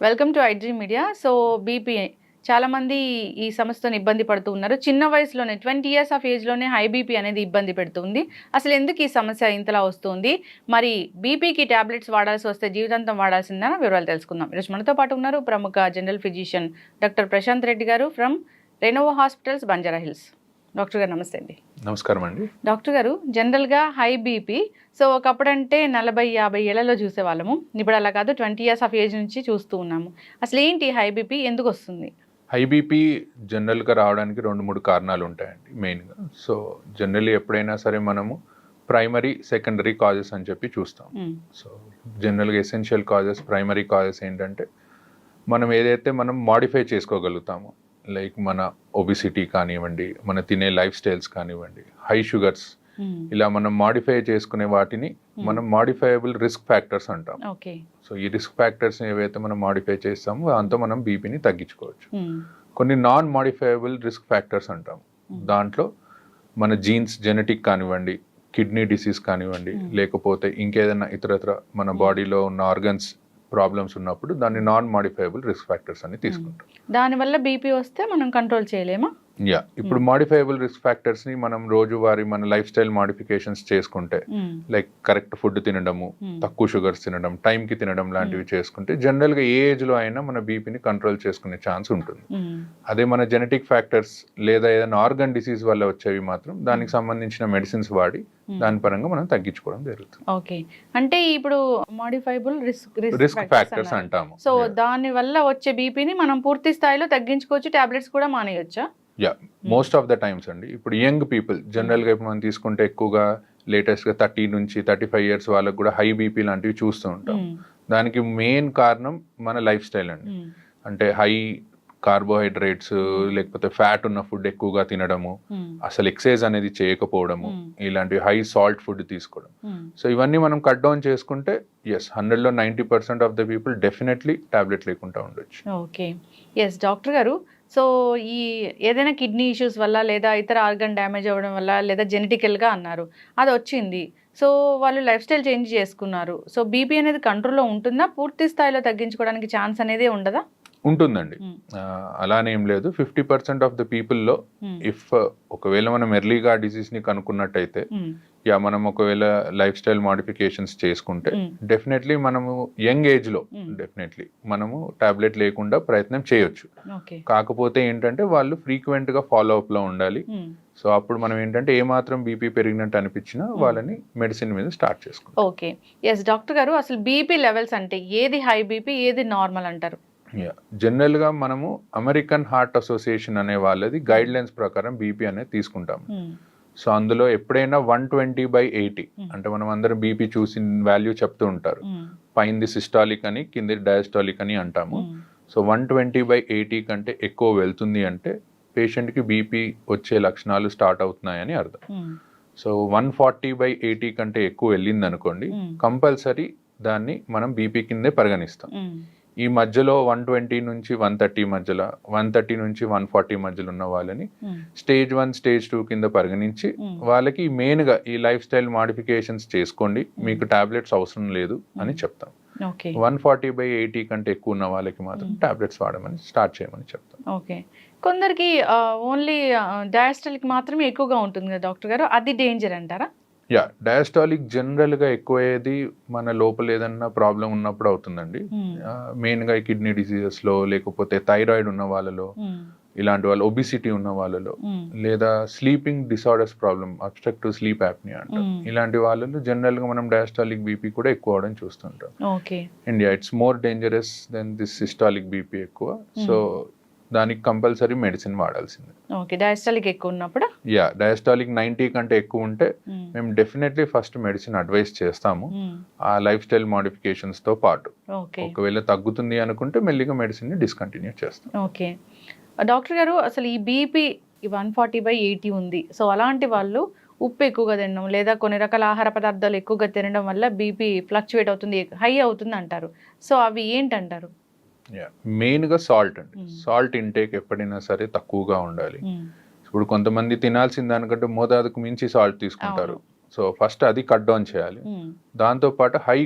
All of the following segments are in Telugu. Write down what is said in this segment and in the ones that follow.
Welcome to iDream media. So BP చాలామంది ఈ సమస్యతో ఇబ్బంది పడుతూ ఉన్నారు. చిన్న వయసులోనే 20 ఇయర్స్ ఆఫ్ ఏజ్లోనే హై బీపీ అనేది ఇబ్బంది పెడుతుంది. అసలు ఎందుకు ఈ సమస్య ఇంతలా వస్తుంది? మరి బీపీకి టాబ్లెట్స్ వాడాల్సి వస్తే జీవితాంతం వాడాల్సిందని వివరాలు తెలుసుకుందాం. ఈరోజు మనతో పాటు ఉన్నారు ప్రముఖ general physician doctor Prashanth Reddy గారు from Renovo hospitals, Banjara Hills. Doctor గారు నమస్తే అండి. నమస్కారం అండి. డాక్టర్ గారు, జనరల్గా హై బీపీ సో ఒకప్పుడంటే 40-50 ఏళ్లలో చూసేవాళ్ళము. ఇప్పుడు అలా కాదు, 20 ఇయర్స్ ఆఫ్ ఏజ్ నుంచి చూస్తూ ఉన్నాము. అసలు ఏంటి హై బీపీ, ఎందుకు వస్తుంది? హై బీపీ జనరల్గా రావడానికి 2-3 కారణాలు ఉంటాయండి మెయిన్గా. సో జనరల్లీ ఎప్పుడైనా సరే మనము ప్రైమరీ, సెకండరీ కాజెస్ అని చెప్పి చూస్తాం. సో జనరల్గా ఎసెన్షియల్ కాజెస్, ప్రైమరీ కాజెస్ ఏంటంటే మనం ఏదైతే మనం మాడిఫై చేసుకోగలుగుతాము, లైక్ మన ఒబిసిటీ కానివ్వండి, మన తినే లైఫ్ స్టైల్స్ కానివ్వండి, హై షుగర్స్, ఇలా మనం మాడిఫై చేసుకునే వాటిని మనం మాడిఫైయబుల్ రిస్క్ ఫ్యాక్టర్స్ అంటాం. సో ఈ రిస్క్ ఫ్యాక్టర్స్ ఏవైతే మనం మాడిఫై చేస్తామో దాంతో మనం బీపీని తగ్గించుకోవచ్చు. కొన్ని నాన్ మాడిఫైయబుల్ రిస్క్ ఫ్యాక్టర్స్ అంటాం. దాంట్లో మన జీన్స్, జెనెటిక్ కానివ్వండి, కిడ్నీ డిసీజ్ కానివ్వండి, లేకపోతే ఇంకేదైనా ఇతరత్ర మన బాడీలో ఉన్న ఆర్గన్స్ ప్రాబ్లమ్స్ ఉన్నప్పుడు దాన్ని నాన్ మాడిఫైయబుల్ రిస్క్ ఫ్యాక్టర్స్ అని తీసుకుంటాం. దానివల్ల బీపీ వస్తే మనం కంట్రోల్ చేయలేమా? ఇప్పుడు మాడిఫైయబుల్ రిస్క్ ఫ్యాక్టర్స్ ని మనం రోజువారీ మన లైఫ్ స్టైల్ మాడిఫికేషన్స్ చేసుకుంటే, లైక్ కరెక్ట్ ఫుడ్ తినడము, తక్కువ షుగర్స్ తినడం, టైం కి తినడం లాంటివి చేసుకుంటే జనరల్ గా ఏ ఏజ్ లో అయినా మన బీపీని కంట్రోల్ చేసుకునే ఛాన్స్ ఉంటుంది. అదే మన జెనెటిక్ ఫ్యాక్టర్స్ లేదా ఏదైనా ఆర్గన్ డిసీజ్ వల్ల వచ్చేవి మాత్రం దానికి సంబంధించిన మెడిసిన్స్ వాడి దాని పరంగా మనం తగ్గించుకోవడం జరుగుతుంది. ఓకే, అంటే ఇప్పుడు మాడిఫైబుల్ రిస్క్ ఫ్యాక్టర్స్ అంటాము. సో దాని వల్ల వచ్చే బీపీని మనం పూర్తి స్థాయిలో తగ్గించుకోవచ్చు, టాబ్లెట్స్ కూడా మానేయొచ్చా? మోస్ట్ ఆఫ్ ద టైమ్స్ అండి. ఇప్పుడు యంగ్ పీపుల్ జనరల్గా ఇప్పుడు మనం తీసుకుంటే ఎక్కువగా లేటెస్ట్గా 30 నుంచి 35 ఇయర్స్ వాళ్ళకు కూడా హై బీపీ లాంటివి చూస్తూ ఉంటాం. దానికి మెయిన్ కారణం మన లైఫ్ స్టైల్ అండి. అంటే హై కార్బోహైడ్రేట్స్ లేకపోతే ఫ్యాట్ ఉన్న ఫుడ్ ఎక్కువగా తినడము, అసలు ఎక్సర్సైజ్ అనేది చేయకపోవడము, ఇలాంటివి హై సాల్ట్ ఫుడ్ తీసుకోవడం. సో ఇవన్నీ మనం కట్ డౌన్ చేసుకుంటే 100లో 90% of the people definitely tablet లేకుండా ఉండొచ్చు. ఓకే, డాక్టర్ గారు, సో ఈ ఏదైనా కిడ్నీ ఇష్యూస్ వల్ల లేదా ఇతర ఆర్గన్ డ్యామేజ్ అవ్వడం వల్ల లేదా జెనెటికల్గా అన్నారు, అది వచ్చింది. సో వాళ్ళు లైఫ్ స్టైల్ చేంజ్ చేసుకున్నారు. సో బీపీ అనేది కంట్రోల్లో ఉంటుందా? పూర్తి స్థాయిలో తగ్గించుకోవడానికి ఛాన్స్ అనేది ఉండదా? ఉంటుందండి, అలానే ఏం లేదు. 50% ఆఫ్ ద పీపుల్లో ఇఫ్ ఒకవేళ మనం ఎర్లీగా డిసీజ్ ని కనుక్కున్నట్టయితే, మనం ఒకవేళ లైఫ్ స్టైల్ మాడిఫికేషన్స్ చేసుకుంటే డెఫినెట్లీ మనము యంగ్ ఏజ్ లో డెఫినెట్లీ మనము టాబ్లెట్ లేకుండా ప్రయత్నం చేయొచ్చు. కాకపోతే ఏంటంటే వాళ్ళు ఫ్రీక్వెంట్ గా ఫాలో అప్ లో ఉండాలి. సో అప్పుడు మనం ఏంటంటే ఏమాత్రం బీపీ పెరిగినట్టు అనిపించినా వాళ్ళని మెడిసిన్ మీద స్టార్ట్ చేసుకోవాలి. ఓకే, డాక్టర్ గారు, అసలు బీపీ లెవెల్స్ అంటే ఏది హై బీపీ, ఏది నార్మల్ అంటారు? జనరల్గా మనము అమెరికన్ హార్ట్ అసోసియేషన్ అనే వాళ్ళది గైడ్ లైన్స్ ప్రకారం బీపీ అనేది తీసుకుంటాము. సో అందులో ఎప్పుడైనా 120/80, అంటే మనం అందరం బీపీ చూసి వాల్యూ చెప్తూ ఉంటారు. పైంది సిస్టాలిక్ అని, కింది డయాస్టాలిక్ అని అంటాము. సో 120/80 కంటే ఎక్కువ వెళ్తుంది అంటే పేషెంట్కి బీపీ వచ్చే లక్షణాలు స్టార్ట్ అవుతున్నాయని అర్థం. సో 140/80 కంటే ఎక్కువ వెళ్ళింది అనుకోండి, కంపల్సరీ దాన్ని మనం బీపీ కిందే పరిగణిస్తాం. ఈ మధ్యలో 120 నుంచి 130 మధ్యలో, 130 నుంచి 140 మధ్యలో ఉన్న వాళ్ళని స్టేజ్ 1, స్టేజ్ 2 కింద పరిగణించి వాళ్ళకి మెయిన్గా ఈ లైఫ్ స్టైల్ మాడిఫికేషన్స్ చేసుకోండి, మీకు టాబ్లెట్స్ అవసరం లేదు అని చెప్తాం. 140/80 కంటే ఎక్కువ ఉన్న వాళ్ళకి మాత్రం టాబ్లెట్స్ వాడమని స్టార్ట్ చేయమని చెప్తాం. ఓకే, కొందరికి ఓన్లీ డయాస్టాలిక్ మాత్రమే ఎక్కువగా ఉంటుంది కదా డాక్టర్ గారు, అది డేంజర్ అంటారా? డయాస్టాలిక్ జనరల్గా ఎక్కువయ్యేది మన లోపల ఏదన్నా ప్రాబ్లం ఉన్నప్పుడు అవుతుందండి. మెయిన్గా ఈ కిడ్నీ డిసీజెస్లో, లేకపోతే థైరాయిడ్ ఉన్న వాళ్ళలో, ఇలాంటి వాళ్ళు ఒబిసిటీ ఉన్న వాళ్ళలో, లేదా sleeping disorders problem, obstructive sleep apnoea అంటాం, ఇలాంటి వాళ్ళలో జనరల్గా మనం డయాస్టాలిక్ బీపీ కూడా ఎక్కువ అవడం చూస్తుంటాం. India it's more dangerous than this systolic BP ఎక్కువ. సో దానికి కంపల్సరీ మెడిసిన్ వాడాల్సిందే. ఓకే, డయాస్టాలిక్ ఎక్కువ ఉన్నప్పుడు డయాస్టాలిక్ 90 కంటే ఎక్కువ ఉంటే మేము డెఫినెట్లీ ఫస్ట్ మెడిసిన్ అడ్వైస్ చేస్తాము, ఆ లైఫ్ స్టైల్ మాడిఫికేషన్స్ తో పాటు. ఒకవేళ తగ్గుతుంది అనుకుంటే మెల్లిగా మెడిసిన్ ని డిస్కంటిన్యూ చేస్తాం. ఓకే డాక్టర్ గారు, అసలు ఈ బీపీ 140/80 ఉంది. సో అలాంటి వాళ్ళు ఉప్పు ఎక్కువగా తినడం లేదా కొన్ని రకాల ఆహార పదార్థాలు ఎక్కువగా తినడం వల్ల బీపీ ఫ్లక్చువేట్ అవుతుంది, హై అవుతుంది అంటారు. సో అవి ఏంటంటారు? మెయిన్గా సాల్ట్ అండి. సాల్ట్ ఇంటేక్ ఎప్పుడైనా సరే తక్కువగా ఉండాలి. ఇప్పుడు కొంతమంది తినాల్సిన దానికంటే మోతాదుకు మించి సాల్ట్ తీసుకుంటారు. సో ఫస్ట్ అది కట్ డౌన్ చేయాలి. దాంతోపాటు హై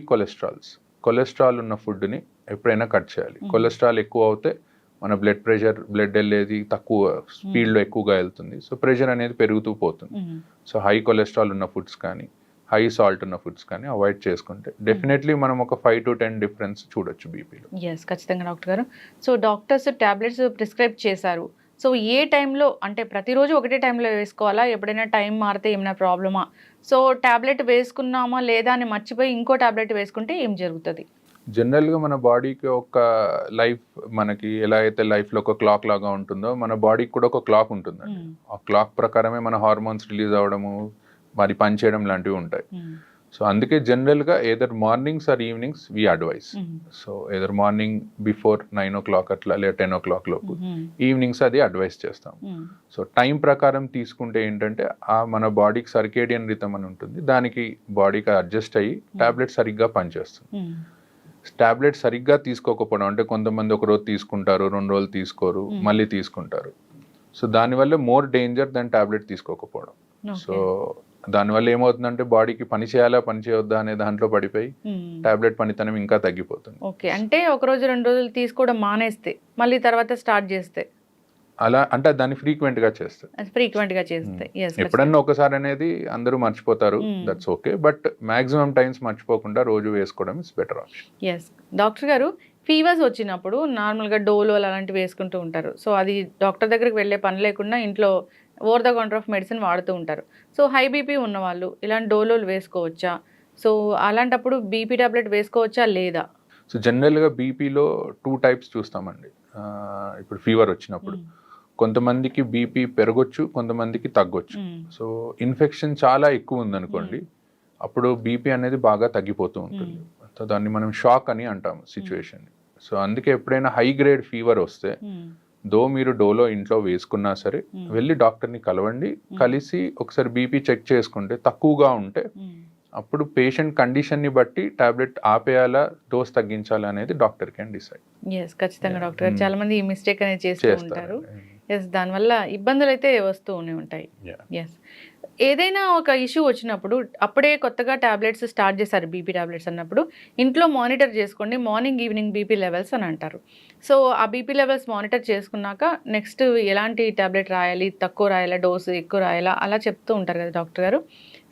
కొలెస్ట్రాల్ ఉన్న ఫుడ్ని ఎప్పుడైనా కట్ చేయాలి. కొలెస్ట్రాల్ ఎక్కువ అవుతే మన బ్లడ్ వెళ్ళేది తక్కువ స్పీడ్లో ఎక్కువగా వెళ్తుంది. సో ప్రెషర్ అనేది పెరుగుతూ పోతుంది. సో హై కొలెస్ట్రాల్ ఉన్న ఫుడ్స్ కానీ హై సాల్ట్ ఉన్న ఫుడ్స్ కానీ అవాయిడ్ చేసుకుంటే డెఫినెట్లీ మనం ఒక 5 to 10 డిఫరెన్స్ చూడొచ్చు బీపీలో. ఎస్, ఖచ్చితంగా డాక్టర్ గారు. సో డాక్టర్స్ టాబ్లెట్స్ ప్రిస్క్రైబ్ చేశారు. సో ఏ టైంలో, అంటే ప్రతిరోజు ఒకటే టైంలో వేసుకోవాలా, ఎప్పుడైనా టైం మారితే ఏమైనా ప్రాబ్లమా? సో టాబ్లెట్ వేసుకున్నామా లేదా అని మర్చిపోయి ఇంకో టాబ్లెట్ వేసుకుంటే ఏం జరుగుతుంది? జనరల్గా మన బాడీకి ఒక లైఫ్, మనకి ఎలా అయితే లైఫ్లో ఒక క్లాక్ లాగా ఉంటుందో మన బాడీకి కూడా ఒక క్లాక్ ఉంటుందండి. ఆ క్లాక్ ప్రకారమే మన హార్మోన్స్ రిలీజ్ అవ్వడము, మరి పని చేయడం లాంటివి ఉంటాయి. సో అందుకే జనరల్గా either mornings or evenings we advise. So either morning before 9 o'clock అట్లా లేదా 10 o'clock లోపు, ఈవినింగ్స్ అది అడ్వైస్ చేస్తాం. సో టైం ప్రకారం తీసుకుంటే ఏంటంటే మన బాడీకి సర్కేడియన్ రిథమ్ అని ఉంటుంది, దానికి బాడీకి అడ్జస్ట్ అయ్యి టాబ్లెట్ సరిగ్గా పనిచేస్తుంది. టాబ్లెట్ సరిగ్గా తీసుకోకపోవడం అంటే కొంతమంది ఒక రోజు తీసుకుంటారు, 2 రోజులు తీసుకోరు, మళ్ళీ తీసుకుంటారు. సో దానివల్ల మోర్ డేంజర్ దాని టాబ్లెట్ తీసుకోకపోవడం. సో దానివల్ల ఏమవుతుందంటే బాడీకి పని చేయాలా పని చేయొద్దా అనే దాంట్లో పడిపోయి టాబ్లెట్ పనితనం ఇంకా తగ్గిపోతుంది. ఓకే, అంటే ఒక రోజు 2 రోజులు తీసుకోవడం మానేస్తే మళ్ళీ తర్వాత స్టార్ట్ చేస్తే అలా అంటే దాన్ని ఫ్రీక్వెంట్ గా చేస్తే ఎప్పుడన్నా ఒకసారి అనేది అందరూ మర్చిపోతారు, that's okay, but maximum times మర్చిపోకుండా రోజు వేసుకోవడం is better option. Yes doctor గారు, ఫీవర్స్ వచ్చినప్పుడు నార్మల్గా డోలో అలాంటివి వేసుకుంటూ ఉంటారు. సో అది డాక్టర్ దగ్గరికి వెళ్ళే పని లేకుండా ఇంట్లో over the counter of medicine వాడుతూ ఉంటారు. సో హై బీపీ ఉన్నవాళ్ళు ఇలాంటి డోలోలు వేసుకోవచ్చా? సో అలాంటప్పుడు బీపీ టాబ్లెట్ వేసుకోవచ్చా లేదా? సో జనరల్గా బీపీలో 2 types చూస్తామండి. ఇప్పుడు ఫీవర్ వచ్చినప్పుడు కొంతమందికి బీపీ పెరగొచ్చు, కొంతమందికి తగ్గొచ్చు. సో ఇన్ఫెక్షన్ చాలా ఎక్కువ ఉందనుకోండి, అప్పుడు బీపీ అనేది బాగా తగ్గిపోతూ ఉంటుంది. సో దాన్ని మనం షాక్ అని అంటాము సిచ్యువేషన్. సో అందుకే ఎప్పుడైనా హై గ్రేడ్ ఫీవర్ వస్తే దో మీరు డోలో ఇంట్లో వేసుకున్నా సరే వెళ్ళి డాక్టర్ని కలవండి. కలిసి ఒకసారి బీపీ చెక్ చేసుకుంటే తక్కువగా ఉంటే అప్పుడు పేషెంట్ కండిషన్ని బట్టి టాబ్లెట్ ఆపేయాలా, డోస్ తగ్గించాలా అనేది డాక్టర్ కెన్ డిసైడ్. ఎస్, ఖచ్చితంగా డాక్టర్ గారు. చాలా మంది ఈ మిస్టేక్ అనేది చేస్తూ ఉంటారు. ఎస్, దానివల్ల ఇబ్బందులు అయితే వస్తూనే ఉంటాయి. ఎస్, ఏదైనా ఒక ఇష్యూ వచ్చినప్పుడు అప్పుడే కొత్తగా టాబ్లెట్స్ స్టార్ట్ చేశారు బీపీ టాబ్లెట్స్ అన్నప్పుడు ఇంట్లో మానిటర్ చేసుకోండి, మార్నింగ్ ఈవినింగ్ బీపీ లెవెల్స్ అని అంటారు. సో ఆ బీపీ లెవెల్స్ మానిటర్ చేసుకున్నాక నెక్స్ట్ ఎలాంటి టాబ్లెట్ రాయాలి, తక్కువ రాయాలా, డోసు ఎక్కువ రాయాలా, అలా చెప్తూ ఉంటారు కదా డాక్టర్ గారు.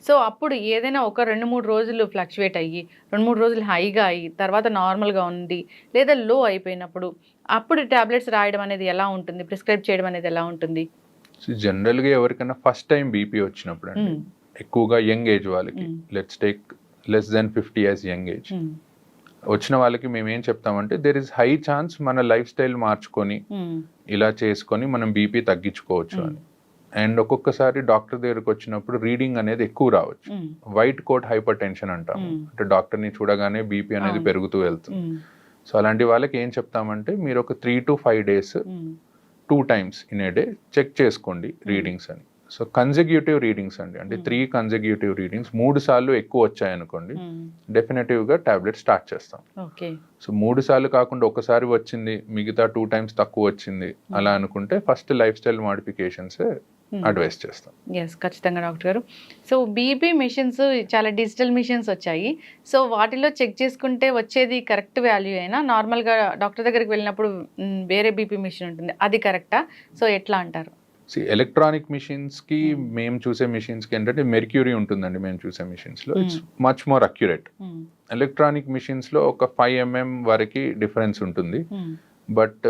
సో అప్పుడు ఏదైనా ఒక 2-3 రోజులు ఫ్లక్చువేట్ అయ్యి 2-3 రోజులు హైగా అయ్యి తర్వాత నార్మల్గా ఉంది లేదా లో అయిపోయినప్పుడు అప్పుడు టాబ్లెట్స్ రాయడం అనేది ఎలా ఉంటుంది, ప్రిస్క్రైబ్ చేయడం అనేది ఎలా ఉంటుంది? జనరల్గా ఎవరికైనా ఫస్ట్ టైం బీపీ వచ్చినప్పుడు అండి, ఎక్కువగా యంగ్ ఏజ్ వాళ్ళకి, let's take less than 50 years young age వచ్చిన వాళ్ళకి మేము ఏం చెప్తామంటే దేర్ ఇస్ హై ఛాన్స్ మన లైఫ్ స్టైల్ మార్చుకొని ఇలా చేసుకొని మనం బీపీ తగ్గించుకోవచ్చు అని. అండ్ ఒక్కొక్కసారి డాక్టర్ దగ్గరకు వచ్చినప్పుడు రీడింగ్ అనేది ఎక్కువ రావచ్చు. వైట్ కోట్ హైపర్ టెన్షన్ అంటాము, అంటే డాక్టర్ని చూడగానే బీపీ అనేది పెరుగుతూ వెళ్తుంది. సో అలాంటి వాళ్ళకి ఏం చెప్తామంటే మీరు ఒక 3 to 5 days 2 times in a day check చేసుకోండి రీడింగ్స్ అని. సో కన్సెక్యూటివ్ రీడింగ్స్ అండి, అంటే 3 consecutive రీడింగ్స్ 3 సార్లు ఎక్కువ వచ్చాయనుకోండి డెఫినెటివ్గా టాబ్లెట్ స్టార్ట్ చేస్తాం. సో 3 సార్లు కాకుండా ఒకసారి వచ్చింది మిగతా 2 times తక్కువ వచ్చింది అలా అనుకుంటే first life style modifications advice చేస్తాం. ఎస్, ఖచ్చితంగా డాక్టర్ గారు. సో బీపీ మిషన్స్ చాలా డిజిటల్ మిషన్స్ వచ్చాయి. సో వాటిలో చెక్ చేసుకుంటే వచ్చేది కరెక్ట్ వాల్యూ అయినా నార్మల్గా డాక్టర్ దగ్గరికి వెళ్ళినప్పుడు వేరే బీపీ మిషన్ ఉంటుంది, అది కరెక్టా? సో ఎట్లా అంటారు? ఎలక్ట్రానిక్ మిషన్స్కి మేము చూసే మిషన్స్కి ఏంటంటే మెర్క్యూరీ ఉంటుందండి మేము చూసే మిషన్స్లో, it's much more accurate. Electronic మిషన్స్లో ఒక 5 mm వరకు డిఫరెన్స్ ఉంటుంది. బట్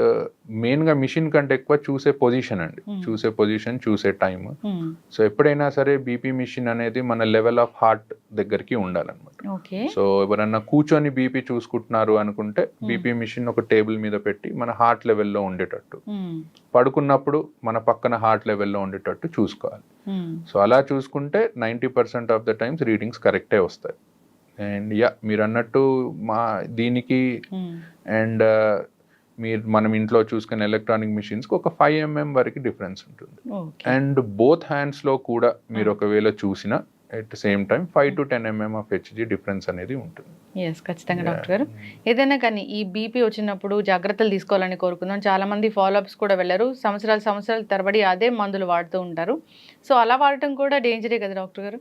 మెయిన్గా మిషన్ కంటే ఎక్కువ చూసే పొజిషన్ అండి, చూసే పొజిషన్, చూసే టైమ్. సో ఎప్పుడైనా సరే బీపీ మిషన్ అనేది మన లెవెల్ ఆఫ్ హార్ట్ దగ్గరికి ఉండాలన్నమాట. సో ఎవరన్నా కూర్చొని బీపీ చూసుకుంటున్నారు అనుకుంటే బీపీ మిషన్ ఒక టేబుల్ మీద పెట్టి మన హార్ట్ లెవెల్లో ఉండేటట్టు, పడుకున్నప్పుడు మన పక్కన హార్ట్ లెవెల్లో ఉండేటట్టు చూసుకోవాలి. సో అలా చూసుకుంటే 90% ఆఫ్ ద టైమ్స్ రీడింగ్స్ కరెక్టే వస్తాయి. అండ్ మీరు అన్నట్టు దీనికి అండ్ మనం ఇంట్లో చూసుకునే ఎలక్ట్రానిక్ మిషన్స్కి ఒక 5 mm వరకు డిఫరెన్స్ ఉంటుంది. అండ్ బోత్ హ్యాండ్స్లో కూడా మీరు ఒకవేళ చూసినా at the same time 5 to 10 mm of HG difference అనేది ఉంటుంది. ఎస్, ఖచ్చితంగా డాక్టర్ గారు. ఏదైనా కానీ ఈ బీపీ వచ్చినప్పుడు జాగ్రత్తలు తీసుకోవాలని కోరుకుందాం. చాలా మంది ఫాలోఅప్స్ కూడా వెళ్ళరు, సంవత్సరాల తరబడి అదే మందులు వాడుతూ ఉంటారు. సో అలా వాడటం కూడా డేంజరే కదా డాక్టర్ గారు?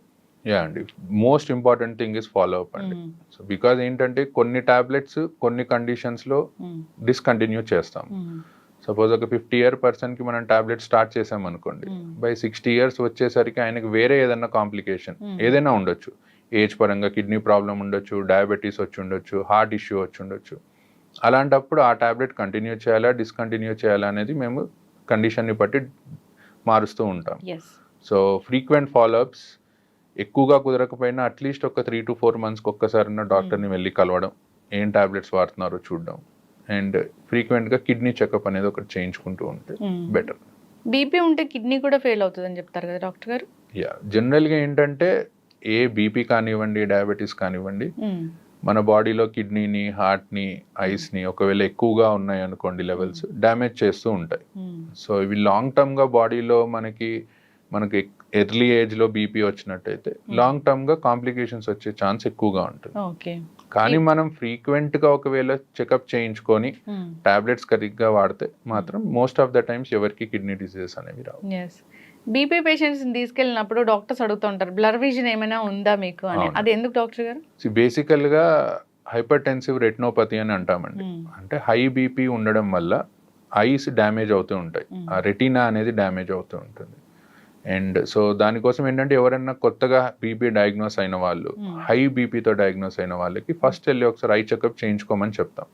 యా అండి, most important thing is follow up అండి. సో బికాజ్ ఏంటంటే కొన్ని టాబ్లెట్స్ కొన్ని కండిషన్స్లో డిస్కంటిన్యూ చేస్తాం. సపోజ్ ఒక 50-year పర్సన్కి మనం టాబ్లెట్ స్టార్ట్ చేసాం అనుకోండి, బై 60 years వచ్చేసరికి ఆయనకి వేరే ఏదైనా కాంప్లికేషన్ ఏదైనా ఉండొచ్చు, ఏజ్ పరంగా కిడ్నీ ప్రాబ్లం ఉండొచ్చు, డయాబెటీస్ వచ్చి ఉండొచ్చు, హార్ట్ ఇష్యూ వచ్చి ఉండొచ్చు. అలాంటప్పుడు ఆ టాబ్లెట్ కంటిన్యూ చేయాలా డిస్కంటిన్యూ చేయాలా అనేది మేము కండిషన్ని బట్టి మారుస్తూ ఉంటాం. సో ఫ్రీక్వెంట్ ఫాలోఅప్స్, ఎక్కువగా కుదరకపోయినా అట్లీస్ట్ ఒక 3 to 4 monthsకి ఒక్కసారైనా డాక్టర్ని వెళ్ళి కలవడం, ఏం టాబ్లెట్స్ వాడుతున్నారో చూడడం, అండ్ ఫ్రీక్వెంట్గా కిడ్నీ చెకప్ అనేది ఒకటి చేయించుకుంటూ ఉంటే బెటర్. బీపీ ఉంటే కిడ్నీ కూడా ఫెయిల్ అవుతుందని చెప్తారు కదా డాక్టర్ గారు? యా, జనరల్గా ఏంటంటే ఏ బీపీ కానివ్వండి, డయాబెటీస్ కానివ్వండి, మన బాడీలో కిడ్నీని, హార్ట్ని, ఐస్ని ఒకవేళ ఎక్కువగా ఉన్నాయి అనుకోండి లెవెల్స్, డ్యామేజ్ చేస్తూ ఉంటాయి. సో ఇవి లాంగ్ టర్మ్గా బాడీలో మనకి ఎర్లీ ఏజ్లో బీపీ వచ్చినట్టయితే లాంగ్ టర్మ్గా కాంప్లికేషన్స్ వచ్చే ఛాన్స్ ఎక్కువగా ఉంటుంది. కానీ మనం ఫ్రీక్వెంట్గా ఒకవేళ చెకప్ చేయించుకొని టాబ్లెట్స్ కరెక్ట్గా వాడితే మాత్రం మోస్ట్ ఆఫ్ ద టైమ్స్ ఎవరికి కిడ్నీ డిసీజెస్ అనేవి రావు. బీపీ పేషెంట్స్ని తీసుకెళ్ళినప్పుడు డాక్టర్స్ అడుగుతుంటారు బ్లర్ విజన్ ఏమైనా ఉందా మీకు అని, అది ఎందుకు డాక్టర్ గారు? బేసికల్గా హైపర్ టెన్సివ్ రెటినోపతి అని అంటామండి. అంటే హై బీపీ ఉండడం వల్ల ఐస్ డ్యామేజ్ అవుతూ ఉంటాయి, ఆ రెటీనా అనేది డ్యామేజ్ అవుతూ ఉంటుంది. అండ్ సో దానికోసం ఏంటంటే ఎవరైనా కొత్తగా బీపీ డయాగ్నోస్ అయిన వాళ్ళు, హై బీపీతో డయాగ్నోస్ అయిన వాళ్ళకి ఫస్ట్ వెళ్ళి ఒకసారి ఐ చెకప్ చేయించుకోమని చెప్తాం.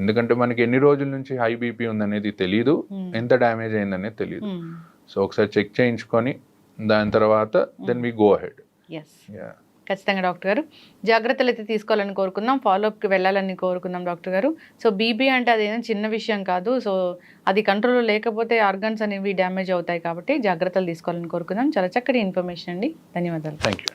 ఎందుకంటే మనకి ఎన్ని రోజుల నుంచి హై బీపీ ఉందనేది తెలియదు, ఎంత డ్యామేజ్ అయిందనేది తెలియదు. సో ఒకసారి చెక్ చేయించుకొని దాని తర్వాత దెన్ వి గో అహెడ్. ఖచ్చితంగా డాక్టర్ గారు జాగ్రత్తలు అయితే తీసుకోవాలని కోరుకుందాం, ఫాలోఅప్కి వెళ్ళాలని కోరుకుందాం డాక్టర్ గారు. సో బీపీ అంటే అదేదో చిన్న విషయం కాదు, సో అది కంట్రోల్లో లేకపోతే ఆర్గన్స్ అనేవి డ్యామేజ్ అవుతాయి, కాబట్టి జాగ్రత్తలు తీసుకోవాలని కోరుకుందాం. చాలా చక్కటి ఇన్ఫర్మేషన్ అండి, ధన్యవాదాలు. Thank you.